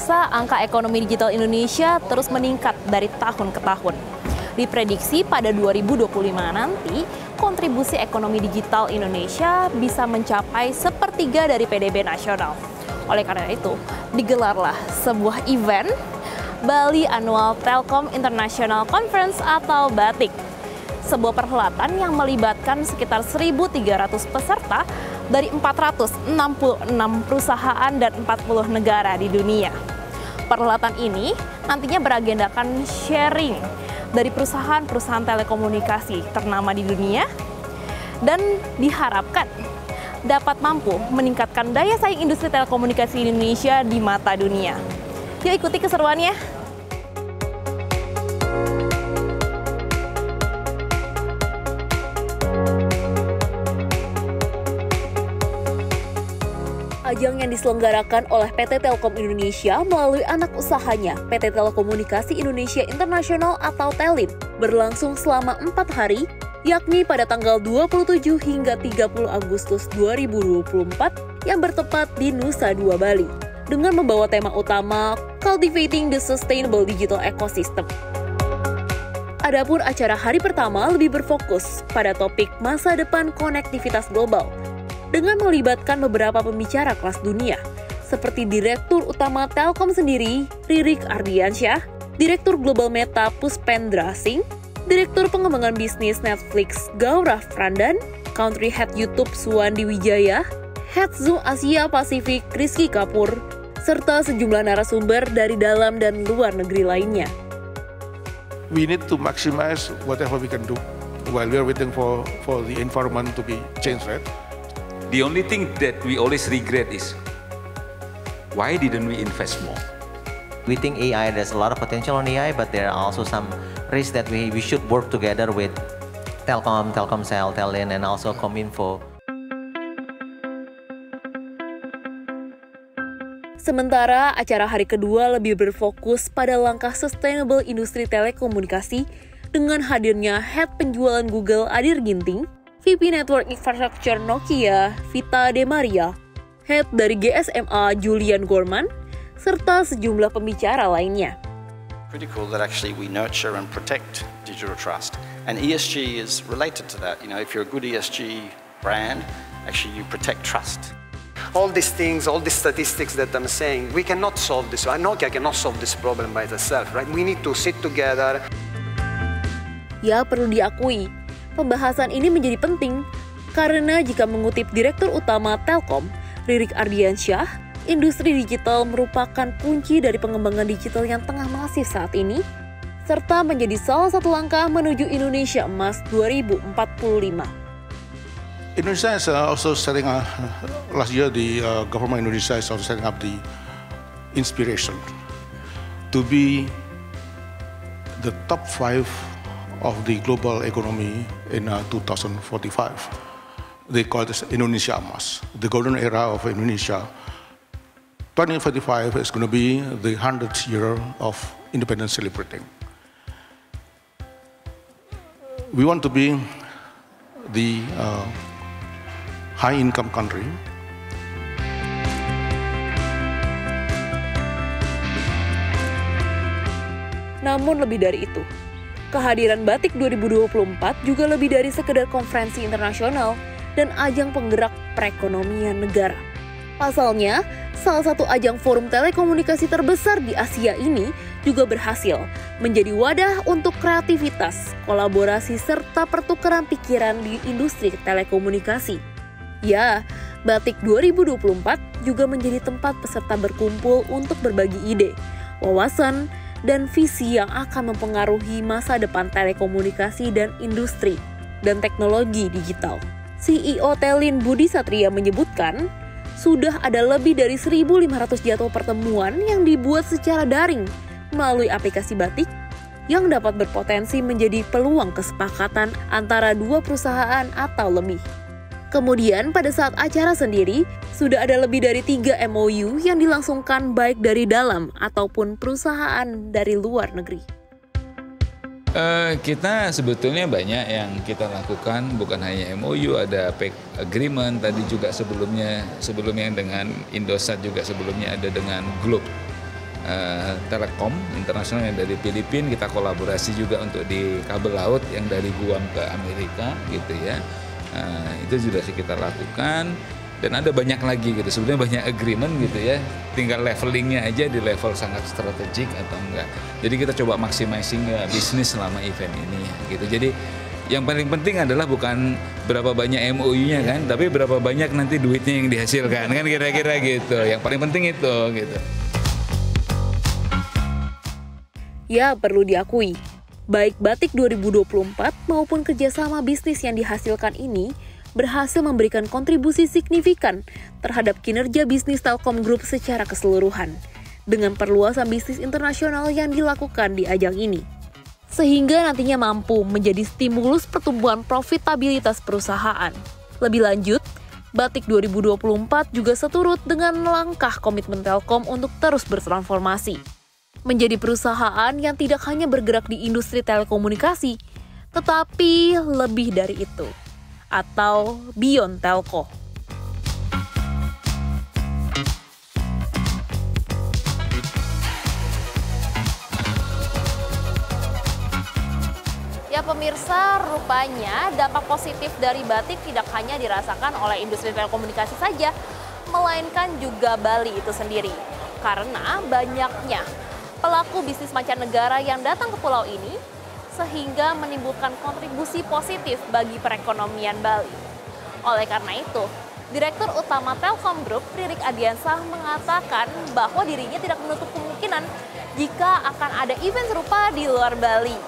pemirsa, angka ekonomi digital Indonesia terus meningkat dari tahun ke tahun. Diprediksi pada 2025 nanti, kontribusi ekonomi digital Indonesia bisa mencapai 1/3 dari PDB nasional. Oleh karena itu, digelarlah sebuah event Bali Annual Telkom International Conference atau BATIC. Sebuah perhelatan yang melibatkan sekitar 1.300 peserta dari 466 perusahaan dan 40 negara di dunia. Perhelatan ini nantinya beragendakan sharing dari perusahaan-perusahaan telekomunikasi ternama di dunia dan diharapkan dapat mampu meningkatkan daya saing industri telekomunikasi Indonesia di mata dunia. Yuk ikuti keseruannya! Ajang yang diselenggarakan oleh PT Telkom Indonesia melalui anak usahanya, PT Telekomunikasi Indonesia International atau TELIN, berlangsung selama 4 hari, yakni pada tanggal 27 hingga 30 Agustus 2024 yang bertepat di Nusa Dua Bali, dengan membawa tema utama Cultivating the Sustainable Digital Ecosystem. Adapun acara hari pertama lebih berfokus pada topik masa depan konektivitas global, dengan melibatkan beberapa pembicara kelas dunia, seperti Direktur Utama Telkom sendiri, Ririk Ardiansyah, Direktur Global Meta Puspendra Singh, Direktur Pengembangan Bisnis Netflix Gaurav Randan, Country Head YouTube Suwandi Wijaya, Head Zoom Asia Pasifik Rizky Kapur, serta sejumlah narasumber dari dalam dan luar negeri lainnya. We need to maximize whatever we can do while we are waiting for the environment to be changed, right? The only thing that we always regret is, why didn't we invest more? We think AI, there's a lot of potential on AI, but there are also some risks that we should work together with Telkom, Telkomsel, Telin, and also Kominfo. Sementara acara hari kedua lebih berfokus pada langkah sustainable industri telekomunikasi dengan hadirnya Head Penjualan Google Adir Ginting, VP Network Infrastructure Nokia, Vita De Maria, Head dari GSMA Julian Gorman, serta sejumlah pembicara lainnya. Critical that actually we nurture and protect digital trust. And ESG is related to that. You know, if you're a good ESG brand, actually you protect trust. All these things, all these statistics that I'm saying, we cannot solve this. Nokia cannot solve this problem by itself, right? We need to sit together. Ya, perlu diakui, pembahasan ini menjadi penting karena jika mengutip Direktur Utama Telkom, Ririk Ardiansyah, industri digital merupakan kunci dari pengembangan digital yang tengah masif saat ini, serta menjadi salah satu langkah menuju Indonesia Emas 2045. Indonesia is also setting up, last year the government Indonesia is also setting up the inspiration to be the top 5 of the global economy in 2045. They call this Indonesia Emas, the golden era of Indonesia. 2045 is going to be the 100th year of independence celebrating. We want to be the high-income country. Namun lebih dari itu, kehadiran BATIC 2024 juga lebih dari sekedar konferensi internasional dan ajang penggerak perekonomian negara. Pasalnya, salah satu ajang forum telekomunikasi terbesar di Asia ini juga berhasil menjadi wadah untuk kreativitas, kolaborasi, serta pertukaran pikiran di industri telekomunikasi. Ya, BATIC 2024 juga menjadi tempat peserta berkumpul untuk berbagi ide, wawasan, dan visi yang akan mempengaruhi masa depan telekomunikasi dan industri dan teknologi digital. CEO Telin Budi Satria menyebutkan, sudah ada lebih dari 1.500 jadwal pertemuan yang dibuat secara daring melalui aplikasi BATIC yang dapat berpotensi menjadi peluang kesepakatan antara dua perusahaan atau lebih. Kemudian pada saat acara sendiri, sudah ada lebih dari 3 MOU yang dilangsungkan baik dari dalam ataupun perusahaan dari luar negeri. Kita sebetulnya banyak yang kita lakukan, bukan hanya MOU, ada PEC agreement tadi juga sebelumnya dengan Indosat juga sebelumnya ada dengan Globe. Telekom internasional yang dari Filipina, kita kolaborasi juga untuk di kabel laut yang dari Guam ke Amerika gitu ya. Itu sudah kita lakukan dan ada banyak lagi gitu. Sebenarnya banyak agreement gitu ya. Tinggal levelingnya aja di level sangat strategik atau enggak. Jadi kita coba maximizing bisnis selama event ini gitu. Jadi yang paling penting adalah bukan berapa banyak MOU-nya kan, tapi berapa banyak nanti duitnya yang dihasilkan kan kira-kira gitu. Yang paling penting itu gitu. Ya, perlu diakui, baik Batik 2024 maupun kerjasama bisnis yang dihasilkan ini berhasil memberikan kontribusi signifikan terhadap kinerja bisnis Telkom Group secara keseluruhan, dengan perluasan bisnis internasional yang dilakukan di ajang ini. Sehingga nantinya mampu menjadi stimulus pertumbuhan profitabilitas perusahaan. Lebih lanjut, Batik 2024 juga seturut dengan langkah komitmen Telkom untuk terus bertransformasi menjadi perusahaan yang tidak hanya bergerak di industri telekomunikasi, tetapi lebih dari itu, atau beyond telco. Ya pemirsa, rupanya dampak positif dari Batik tidak hanya dirasakan oleh industri telekomunikasi saja, melainkan juga Bali itu sendiri. Karena banyaknya pelaku bisnis mancanegara yang datang ke pulau ini, sehingga menimbulkan kontribusi positif bagi perekonomian Bali. Oleh karena itu, Direktur Utama Telkom Group, Ririk Adiansah, mengatakan bahwa dirinya tidak menutup kemungkinan jika akan ada event serupa di luar Bali.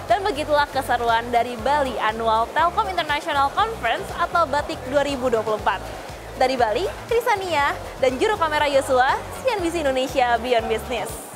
Dan begitulah keseruan dari Bali Annual Telkom International Conference atau Batik 2024. Dari Bali, Trisania, dan juru kamera Yosua, CNBC Indonesia Beyond Business.